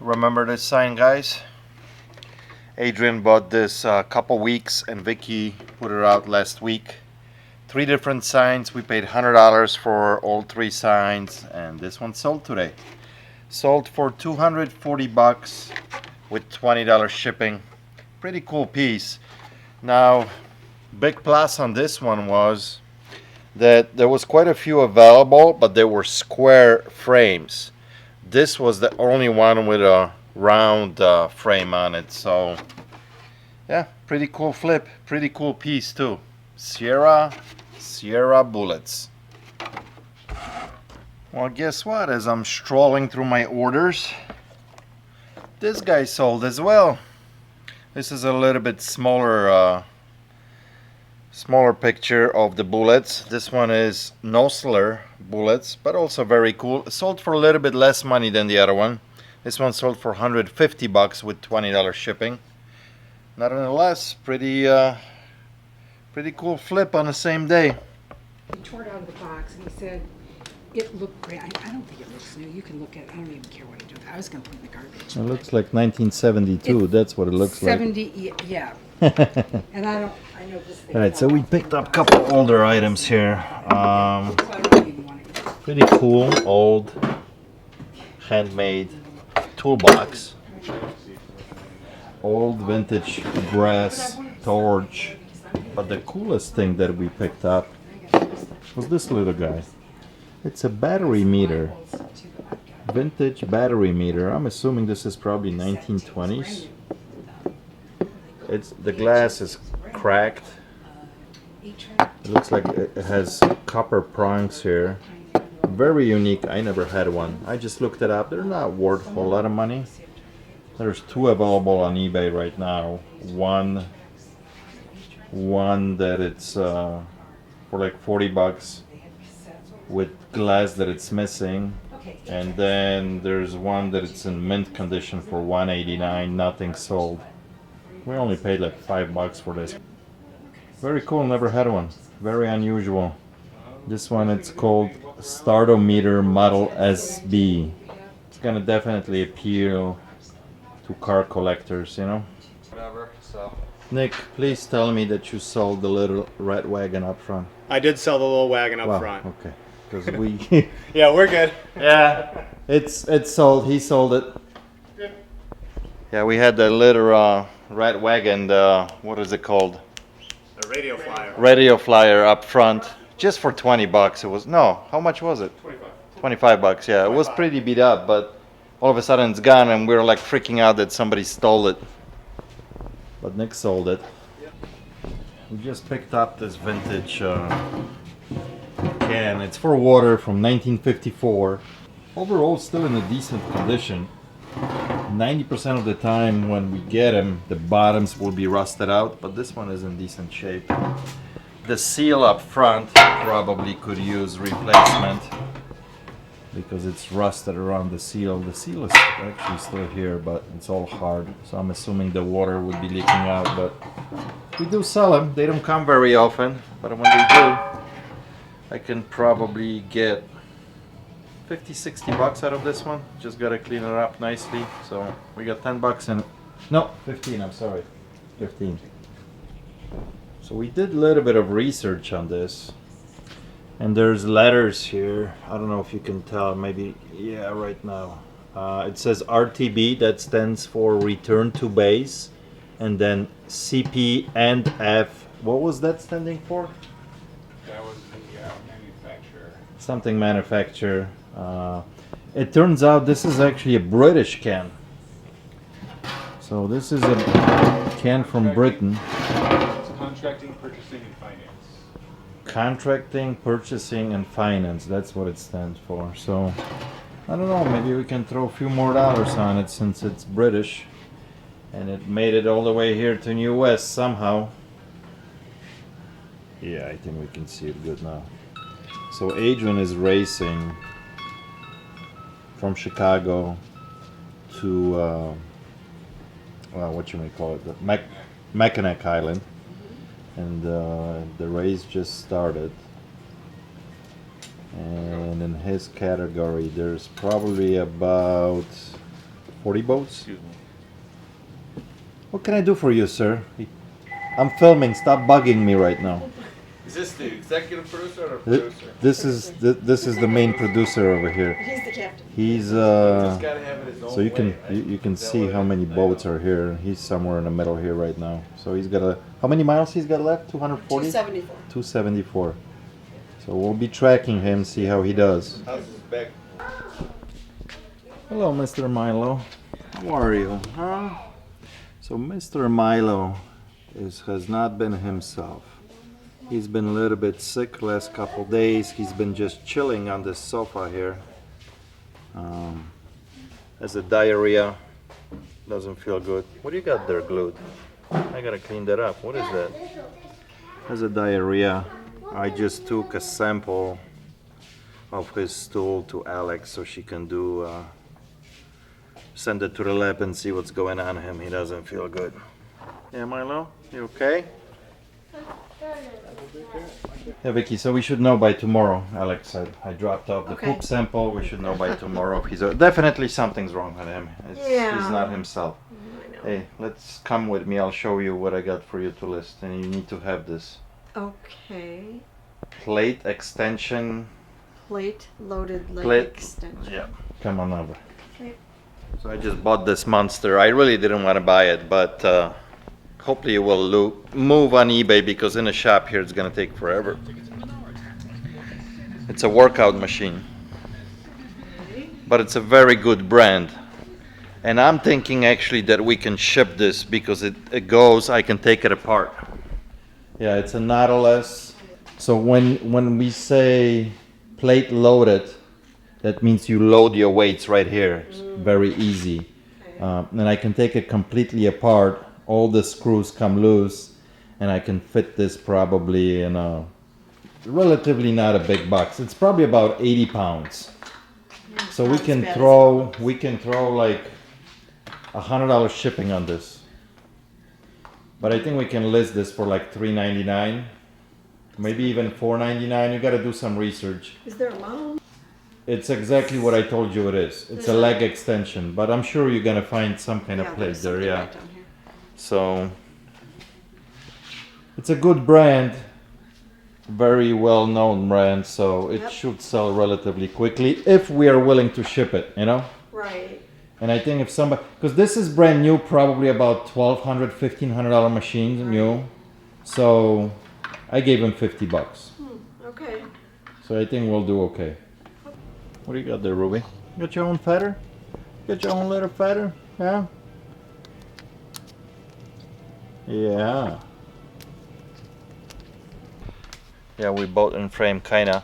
Remember this sign, guys? Adrian bought this a couple weeks and Vicky put it out last week. 3 different signs. We paid $100 for all 3 signs, and this one sold today. Sold for $240 with $20 shipping. Pretty cool piece. Now, big plus on this one was that there was quite a few available, but they were square frames. This was the only one with a round frame on it. So yeah, pretty cool flip, pretty cool piece too. Sierra bullets. Well, guess what? As I'm strolling through my orders, this guy sold as well. This is a little bit smaller picture of the bullets. This one is Nosler bullets, but also very cool. Sold for a little bit less money than the other one. This one sold for $150 with $20 shipping. Nonetheless, pretty cool flip on the same day. He tore it out of the box and he said it looked great. I don't think it looks new. You can look at it. I don't even care what I do with it. I was going to put it in the garbage. It looks like 1972. That's what it looks 70, yeah. And I know this thing. Alright, so we picked up a couple older items here. Pretty cool, old, handmade toolbox. Old vintage brass torch. But the coolest thing that we picked up was this little guy. It's a battery meter. Vintage battery meter. I'm assuming this is probably 1920s. The glass is cracked. It looks like it has copper prongs here. Very unique. I never had one. I just looked it up. They're not worth a whole lot of money. There's 2 available on eBay right now. One that it's for like $40 with glass that it's missing, and then there's one that it's in mint condition for $189. Nothing sold. We only paid like $5 for this. Very cool. Never had one. Very unusual. This one, it's called Stardometer Model SB. It's gonna definitely appeal to car collectors, you know. Whatever. So. Nick, please tell me that you sold the little red wagon up front. I did sell the little wagon up front. Okay. Because we. Yeah, we're good. Yeah. It's sold. He sold it. Good. Yeah, we had the little red wagon. What is it called? The radio flyer. Radio flyer up front, just for $20. It was how much was it? 25 $25. Yeah, it was pretty beat up, but all of a sudden it's gone, and we were like freaking out that somebody stole it. But Nick sold it. We just picked up this vintage can. It's for water from 1954. Overall, still in a decent condition. 90% of the time when we get them, the bottoms will be rusted out, but this one is in decent shape. The seal up front probably could use replacement because it's rusted around the seal. The seal is actually still here, but it's all hard, so I'm assuming the water would be leaking out. But we do sell them. They don't come very often, but when they do, I can probably get $50-$60 out of this one. Just gotta clean it up nicely. So we got $10 in it. No, 15, I'm sorry. 15. So we did a little bit of research on this. And there's letters here. I don't know if you can tell, maybe, yeah, right now. It says RTB, that stands for Return to Base. And then CP and F. What was that standing for? That was the manufacturer. Something manufacturer. It turns out this is actually a British can. So this is a can from Britain. It's contracting, purchasing, and finance. Contracting, purchasing, and finance. That's what it stands for. So I don't know, maybe we can throw a few more dollars on it since it's British. And it made it all the way here to New West somehow. Yeah, I think we can see it good now. So Adrian is racing from Chicago to what you may call it, the Mackinac Island, and the race just started. And in his category, there's probably about 40 boats? Excuse me. What can I do for you, sir? I'm filming. Stop bugging me right now. Is this the executive producer or Th- producer? This is the main producer over here. He's the captain. He's Just gotta have it his own so you can way, right? you can Is that see what how it many is? I boats know. are here. He's somewhere in the middle here right now. So he's got how many miles he's got left? 240? 274. 274. So we'll be tracking him, see how he does. How's his back? Hello, Mr. Milo. How are you? Huh? So Mr. Milo has not been himself. He's been a little bit sick last couple days. He's been just chilling on this sofa here. Has a diarrhea. Doesn't feel good. What do you got there glued? I gotta clean that up. What is that? Has a diarrhea. I just took a sample of his stool to Alex so she can do send it to the lab and see what's going on him. He doesn't feel good. Yeah, Milo, you okay? Yeah, Vicky, so we should know by tomorrow. Alex, I dropped off the Okay. poop sample. We should know by tomorrow if he's definitely something's wrong with him. Yeah. He's not himself. I know. Hey, let's come with me. I'll show you what I got for you to list, and you need to have this Okay. plate extension. Plate loaded leg Plate. extension. Yeah, come on over. Okay. So I just bought this monster. I really didn't want to buy it, but hopefully it will move on eBay because in the shop here it's gonna take forever. It's a workout machine, but it's a very good brand. And I'm thinking actually that we can ship this because it goes, I can take it apart. Yeah, it's a Nautilus. So when we say plate loaded, that means you load your weights right here. It's very easy. And I can take it completely apart. All the screws come loose, and I can fit this probably in a relatively not a big box. It's probably about 80 pounds. So we Not as can bad as throw like $100 shipping on this. But I think we can list this for like $3.99, maybe even $4.99. You got to do some research. Is there a model? It's exactly what I told you it is. It's a leg extension, but I'm sure you're gonna find some kind of plate there's there, something yeah. right down here. So it's a good brand, very well known brand, so it Yep. should sell relatively quickly if we are willing to ship it, you know? Right. And I think if somebody, because this is brand new, probably about $1,200, $1,500 machine new, so I gave him $50. Okay. So I think we'll do okay. What do you got there, Ruby? You got your own feather? Got your own little feather? Yeah? Yeah. Yeah, we both in frame, kinda.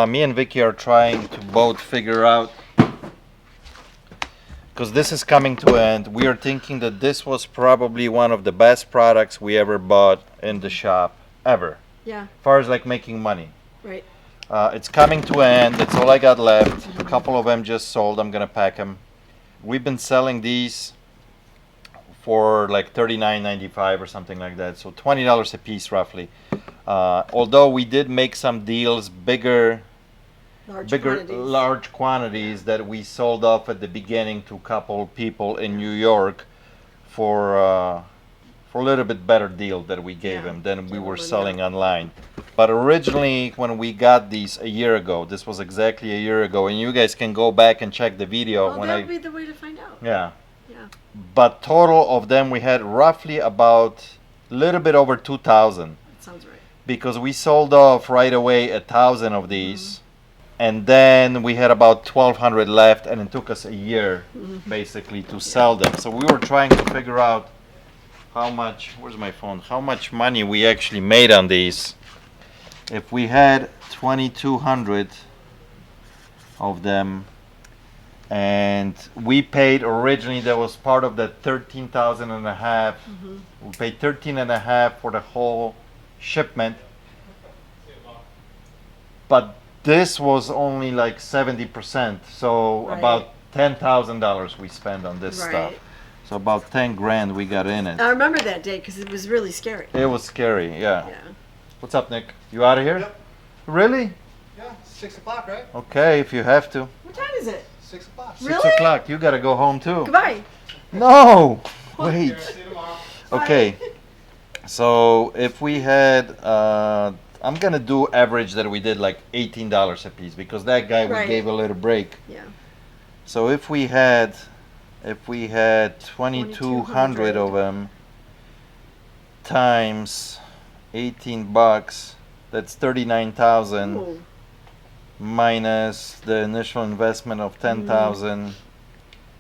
Me and Vicky are trying to both figure out, because this is coming to an end. We are thinking that this was probably one of the best products we ever bought in the shop, ever. Yeah. As far as like making money. Right. It's coming to an end. That's all I got left. A couple of them just sold. I'm gonna pack them. We've been selling these for like $39.95 or something like that. So $20 a piece roughly. Although we did make some deals, bigger Quantities. large quantities that we sold off at the beginning to a couple people in New York for a little bit better deal that we gave Yeah. them than we were Gentlemen, selling online. But originally, when we got these a year ago, this was exactly a year ago, and you guys can go back and check the video Well, when that would be the way to find out. yeah. Yeah. But total of them, we had roughly about a little bit over 2,000 That sounds right. because we sold off right away 1,000 of these, and then we had about 1,200 left, and it took us a year basically to sell them. So we were trying to figure out how much. Where's my phone? How much money we actually made on these? If we had 2,200 of them, and we paid originally, that was part of that 13,000 and a half. We paid 13 and a half for the whole shipment, but this was only like 70%, so Right. about $10,000 we spent on this Right. stuff. So about 10 grand we got in it. I remember that day because it was really scary. It was scary, yeah. Yeah. What's up, Nick? You out of here? Yep. Really? Yeah, 6 o'clock, right? Okay, if you have to. What time is it? 6 o'clock. 6 Really? o'clock. You gotta go home too. Goodbye. No! Wait. See you tomorrow. Okay. So if we had, I'm gonna do average that we did like $18 a piece because that guy we Right. gave a little break. Yeah. So if we had 2,200 of them times $18, that's 39,000 Ooh. minus the initial investment of 10,000.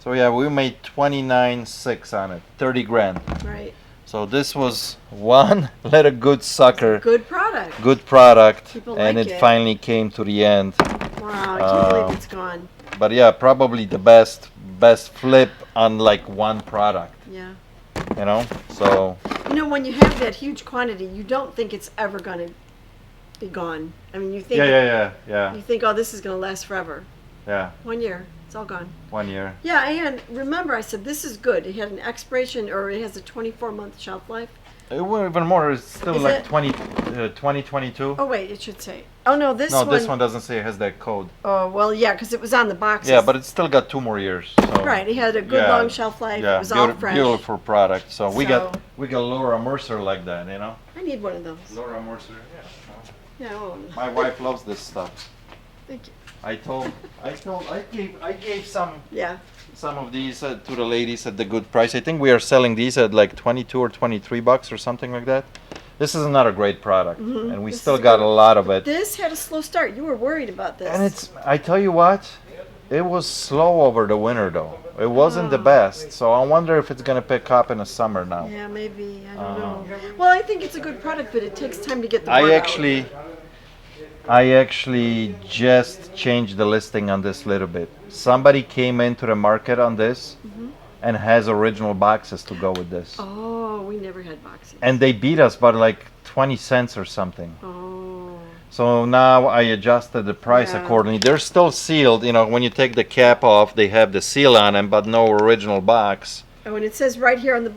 So yeah, we made 29.6 on it, 30 grand. Right. So this was one little good sucker, Good product. good product, People and like it it. finally came to the end. Wow, I can't believe Um, it's gone. But yeah, probably the best flip on like one product, Yeah. you know. So You know, when you have that huge quantity, you don't think it's ever going to be gone. I mean, you think yeah. you think, oh, this is going to last forever. 1 year, it's all gone. 1 year. Yeah, and remember, I said this is good. It had an expiration, or it has a 24-month shelf life. It was even more. It's still Is like it? 2022. Oh wait, it should say. Oh no, this No, one. this one doesn't say it has that code. Oh well, yeah, because it was on the boxes. Yeah, but it's still got 2 more years. So. Right, it had a good Yeah, long shelf life. Yeah, It was all fresh. beautiful product. So we got So- Laura Mercer like that, you know. I need one of those. Laura Mercer. Yeah. Yeah, I want one. My wife loves this stuff. Thank you. I gave Yeah. some of these to the ladies at the good price. I think we are selling these at like 22 or 23 bucks or something like that. This is another great product, and we This still is got good. a lot of it. This had a slow start. You were worried about this. And it's, I tell you what, it was slow over the winter though. It wasn't the Oh. best. So I wonder if it's gonna pick up in the summer now. Yeah, maybe. I don't know. Well, I think it's a good product, but it takes time to get the word I out. actually just changed the listing on this little bit. Somebody came into the market on this and has original boxes to go with this. Oh, we never had boxes. And they beat us by like 20 cents or something. Oh. So now I adjusted the price Yeah. accordingly. They're still sealed, you know, when you take the cap off, they have the seal on them, but no original box. Oh, and it says right here on the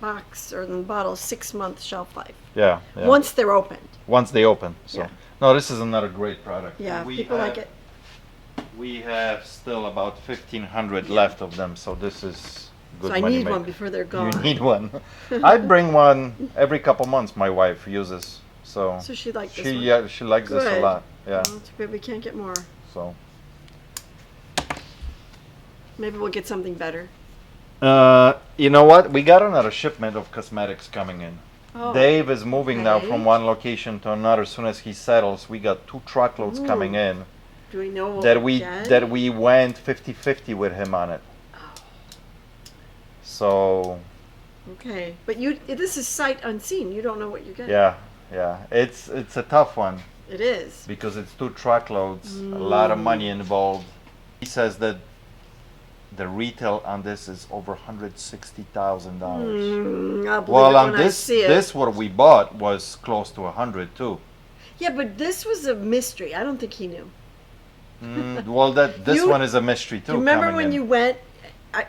box or in the bottle, 6-month shelf life. Yeah. Once they're opened. Once they open. So Yeah. no, this is another great product. Yeah, We people like have- it. We have still about 1,500 left of them, so this is good So I money need one maker. before they're You gone. need one. I bring one every couple months. My wife uses, so So she liked this she one. she likes this a Good. lot. Yeah, Well, too bad we can't get more. so. Maybe we'll get something better. You know what? We got another shipment of cosmetics coming in. Oh, Dave is moving now okay. from one location to another. As soon as he settles, we got 2 truckloads Ooh. coming in. do we know what that we'll we get? that we went 50-50 with him on it. So Okay, but this is sight unseen. You don't know what you're getting. yeah, it's a tough one It is. because it's 2 truckloads, a lot of money involved. He says that the retail on this is over $160,000. I'll believe Well, it on when I this see it. this what we bought was close to 100 too. Yeah, but this was a mystery. I don't think he knew. Well, this You- one is a mystery too. Do you remember coming when in. you went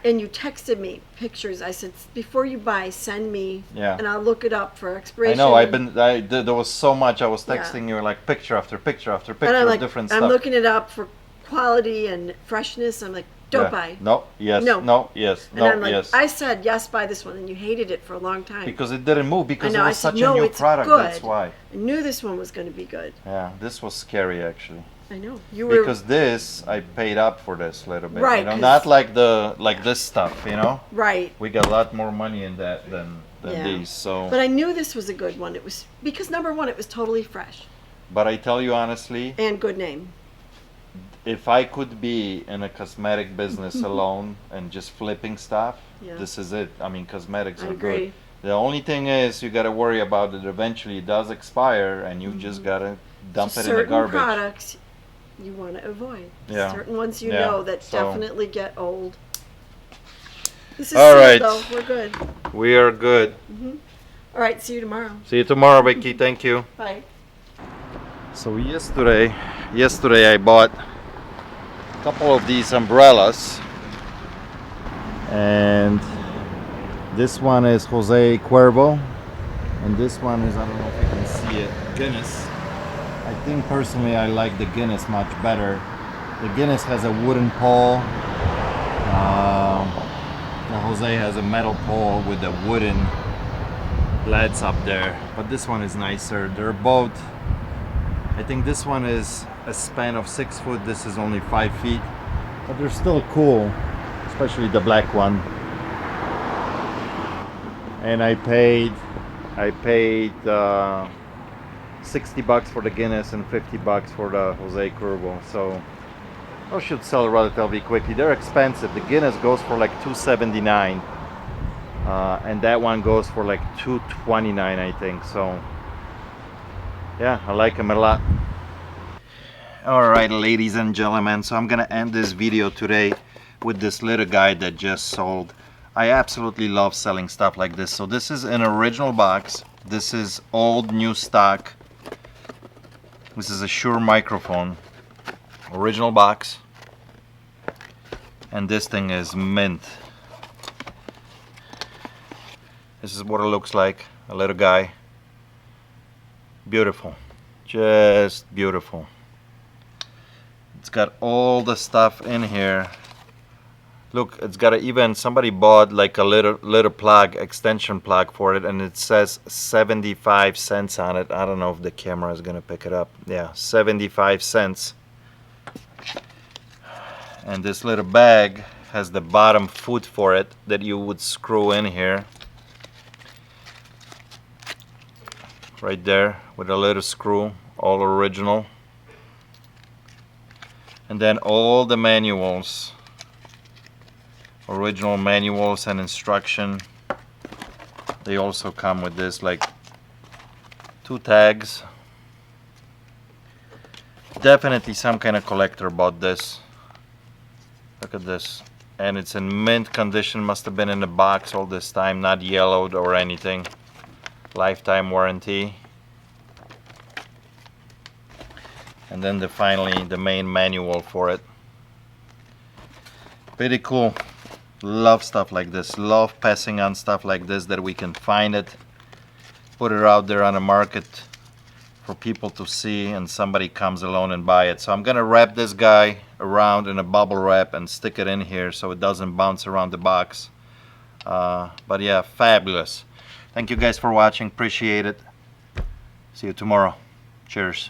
and you texted me pictures? I said, before you buy, send me, Yeah. and I'll look it up for I expiration. know. There was so much. I was Yeah. texting you like picture after picture after And picture I'm of like, different I'm stuff. looking it up for quality and freshness. I'm like, don't Yeah. buy. No. Yes. No. No. Yes. And No. I'm like, yes. I said yes, buy this one, and you hated it for a long time. Because it didn't move because I know, it I was said, such "No, a new it's product. good." That's why. I knew this one was going to be good. Yeah. This was scary actually. I know you were Because this I paid up for this a little bit. Right, You know, 'cause- not like this stuff. You know. right. We got a lot more money in that than Yeah. these. So. But I knew this was a good one. It was because number one, it was totally fresh But I tell you honestly, and good name. if I could be in a cosmetic business alone and just flipping stuff, Yeah. this is it. I mean, cosmetics I are agree. good. The only thing is you got to worry about it. Eventually, it does expire, and you just got to dump So it in the certain garbage. products you want to avoid. Yeah. Certain ones you Yeah. know that So- definitely get old. This is All sealed, right. though. We're good. We are good. All right. See you tomorrow. See you tomorrow, Vicky. Thank you. Bye. So yesterday I bought a couple of these umbrellas, and this one is Jose Cuervo, and this one is, I don't know if you can see it, Guinness. I think personally I like the Guinness much better. The Guinness has a wooden pole Jose has a metal pole with the wooden LEDs up there, but this one is nicer. They're both, I think this one is a span of 6 foot, this is only 5 feet, but they're still cool, especially the black one. And I paid 60 bucks for the Guinness and 50 bucks for the Jose Cuervo, so those should sell relatively quickly. They're expensive. The Guinness goes for like $2.79, and that one goes for like $2.29, I think. So yeah, I like them a lot. All right, ladies and gentlemen, so I'm gonna end this video today with this little guy that just sold. I absolutely love selling stuff like this. So this is an original box. This is old new stock. This is a Shure microphone, original box, and this thing is mint. This is what it looks like, a little guy. Beautiful, just beautiful. It's got all the stuff in here. Look, it's got even somebody bought like a little plug, extension plug for it, and it says 75 cents on it. I don't know if the camera is gonna pick it up. Yeah, 75 cents. And this little bag has the bottom foot for it that you would screw in here. Right there with a little screw, all original. And then all the manuals. Original manuals and instruction. They also come with this, like 2 tags. Definitely some kind of collector bought this. Look at this, and it's in mint condition. Must have been in the box all this time, not yellowed or anything. Lifetime warranty. And then finally the main manual for it. Pretty cool. Love stuff like this. Love passing on stuff like this, that we can find it, put it out there on the market for people to see, and somebody comes along and buy it. So I'm gonna wrap this guy around in a bubble wrap and stick it in here so it doesn't bounce around the box. But yeah, fabulous. Thank you guys for watching. Appreciate it. See you tomorrow. Cheers.